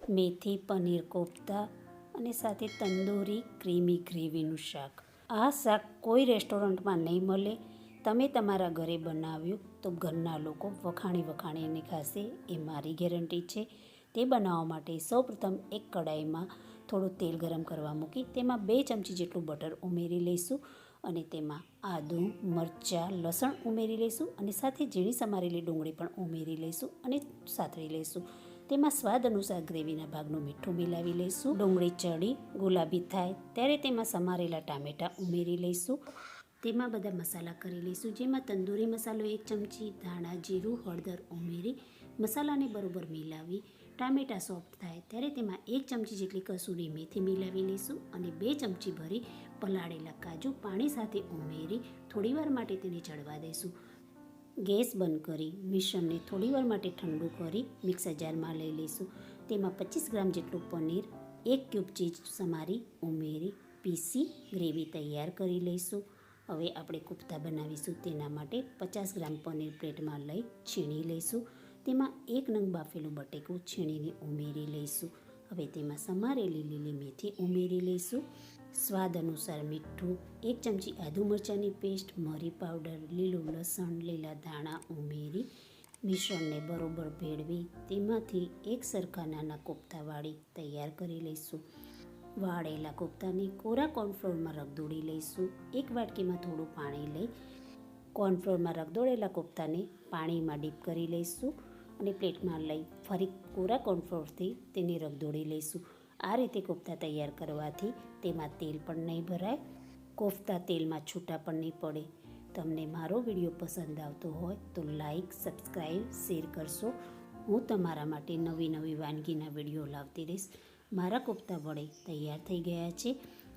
મેથી પનીર કોફતા અને સાથે તંદૂરી ક્રીમી ગ્રેવીનું શાક. આ શાક કોઈ રેસ્ટોરન્ટમાં નહીં મળે. તમે તમારા ઘરે બનાવ્યું તો ઘરના લોકો વખાણીને ખાશે, એ મારી ગેરંટી છે. તે બનાવવા માટે સૌપ્રથમ એક કડાઈમાં થોડું તેલ ગરમ કરવા મૂકી તેમાં 2 ચમચી જેટલું બટર ઉમેરી લઈશું અને તેમાં આદું, મરચાં, લસણ ઉમેરી લઈશું અને સાથે ઝીણી સમારેલી ડુંગળી પણ ઉમેરી લઈશું અને સાતળી લઈશું. તેમાં સ્વાદ અનુસાર ગ્રેવીના ભાગનું મીઠું મિલાવી લઈશું. ડુંગળી ચડી ગુલાબી થાય ત્યારે તેમાં સમારેલા ટામેટાં ઉમેરી લઈશું. તેમાં બધા મસાલા કરી લઈશું, જેમાં તંદૂરી મસાલો 1 ચમચી, ધાણા, જીરું, હળદર ઉમેરી મસાલાને બરોબર મિલાવી ટામેટાં સોફ્ટ થાય ત્યારે તેમાં 1 ચમચી જેટલી કસૂરી મેથી મિલાવી લઈશું અને 2 ચમચી ભરી પલાળેલા કાજુ પાણી સાથે ઉમેરી થોડીવાર માટે તેને ચડવા દઈશું. ગેસ બંધ કરી મિશ્રણને થોડીવાર માટે ઠંડુ કરી મિક્સર જારમાં લઈ લઈશું. તેમાં 25 ગ્રામ જેટલું પનીર, 1 ક્યુબ ચીઝ સમારી ઉમેરી પીસી ગ્રેવી તૈયાર કરી લઈશું. હવે આપણે કોફતા બનાવીશું, તેના માટે 50 ગ્રામ પનીર પ્લેટમાં લઈ છીણી લઈશું. તેમાં 1 નંગ બાફેલું બટેકું છીણીને ઉમેરી લઈશું. હવે તેમાં સમારેલી લીલી મેથી ઉમેરી લઈશું. સ્વાદ અનુસાર મીઠું, 1 ચમચી આદુ મરચાંની પેસ્ટ, મરી પાવડર, લીલું લસણ, લીલા ધાણા ઉમેરી મિશ્રણને બરોબર ભેળવી તેમાંથી એક સરખા નાના કોફતા વાળી તૈયાર કરી લઈશું. વાળેલા કોફતાને કોરા કોર્નફ્લોરમાં રગદોળી લઈશું. એક વાટકીમાં થોડું પાણી લઈ કોર્નફ્લોરમાં રગદોળેલા કોફતાને પાણીમાં ડીપ કરી લઈશું અને પ્લેટમાં લઈ ફરી કોરા કોર્નફ્લોરથી તેને રગદોળી લઈશું. આ રીતે કોફતા તૈયાર કરવાથી તેમાં તેલ પણ નહીં ભરાય, કોફતા તેલમાં છૂટા પણ નહીં પડે. તમને મારો વિડીયો પસંદ આવતો હોય તો લાઈક, સબસ્ક્રાઈબ, શેર કરશો. હું તમારા માટે નવી વાનગીના વિડીયો લાવતી રહીશ. મારા કોફતા વડે તૈયાર થઈ ગયા છે.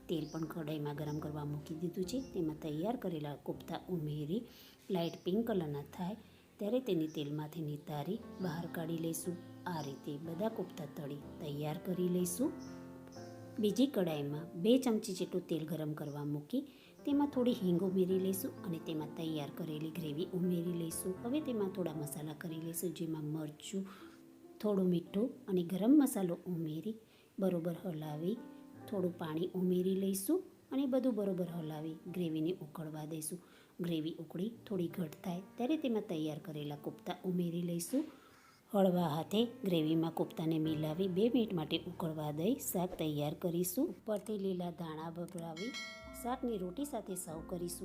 તેલ પણ કઢાઈમાં ગરમ કરવા મૂકી દીધું છે. તેમાં તૈયાર કરેલા કોફતા ઉમેરી લાઇટ પિંક કલરના થાય ત્યારે તેની તેલમાંથી નિતારી બહાર કાઢી લઈશું. આ રીતે બધા કોફતા તળી તૈયાર કરી લઈશું. બીજી કઢાઈમાં 2 ચમચી જેટલું તેલ ગરમ કરવા મૂકી તેમાં થોડી હિંગ ઉમેરી લઈશું અને તેમાં તૈયાર કરેલી ગ્રેવી ઉમેરી લઈશું. હવે તેમાં થોડા મસાલા કરી લઈશું, જેમાં મરચું, થોડું મીઠું અને ગરમ મસાલો ઉમેરી બરોબર હલાવી થોડું પાણી ઉમેરી લઈશું અને બધું બરોબર હલાવી ગ્રેવીને ઉકળવા દઈશું. ગ્રેવી ઉકળી થોડી ઘટ થાય ત્યારે તેમાં તૈયાર કરેલા કોફતા ઉમેરી લઈશું. હળવા હાથે ગ્રેવીમાં કોફતાને મિલાવી 2 મિનિટ માટે ઉકળવા દઈ શાક તૈયાર કરીશું. ઉપરથી લીલા ધાણા ભભરાવી શાકની રોટી સાથે સર્વ કરીશું.